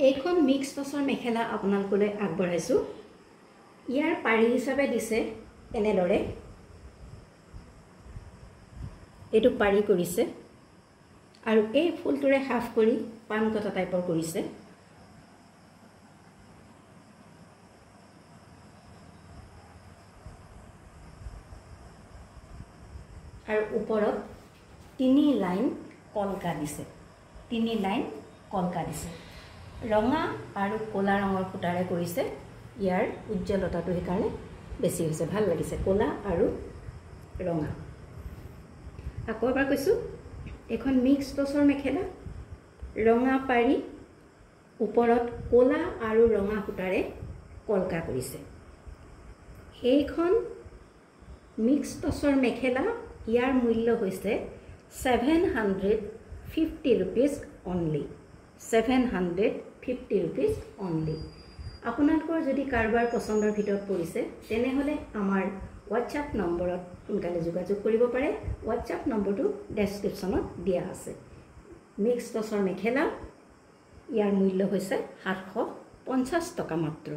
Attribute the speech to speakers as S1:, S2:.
S1: এইখন মিক্স টচৰ মেখেলা আপোনালোকলৈ আগবঢ়াইছোঁ। ইয়াৰ পাৰি হিচাপে দিছে এনেদৰে, এইটো পাৰি কৰিছে আৰু এই ফুলটোৰে হাফ কৰি পান কটা টাইপৰ কৰিছে। আৰু ওপৰত 3 লাইন কলকা দিছে, 3 লাইন কলকা দিছে। ৰঙা আৰু ক'লা ৰঙৰ সূতাৰে কৰিছে। ইয়াৰ উজ্জ্বলতাটো সেইকাৰণে বেছি হৈছে, ভাল লাগিছে ক'লা আৰু ৰঙা। আকৌ এবাৰ কৈছোঁ, এখন মিক্স টচৰ মেখেলা, ৰঙা পাৰি, ওপৰত ক'লা আৰু ৰঙা সূতাৰে কলকা কৰিছে। এইখন মিক্স টচৰ মেখেলা, ইয়াৰ মূল্য হৈছে 750 rupees only, 750 rupees only। আপোনালোকৰ যদি কাৰোবাৰ পচন্দৰ ভিতৰত পৰিছে তেনেহ'লে আমাৰ হোৱাটছআপ নম্বৰত সোনকালে যোগাযোগ কৰিব পাৰে। হোৱাটছআপ নম্বৰটো ডেছক্ৰিপশ্যনত দিয়া আছে। মিক্স টচৰ মেখেলা, ইয়াৰ মূল্য হৈছে 750 টকা মাত্ৰ।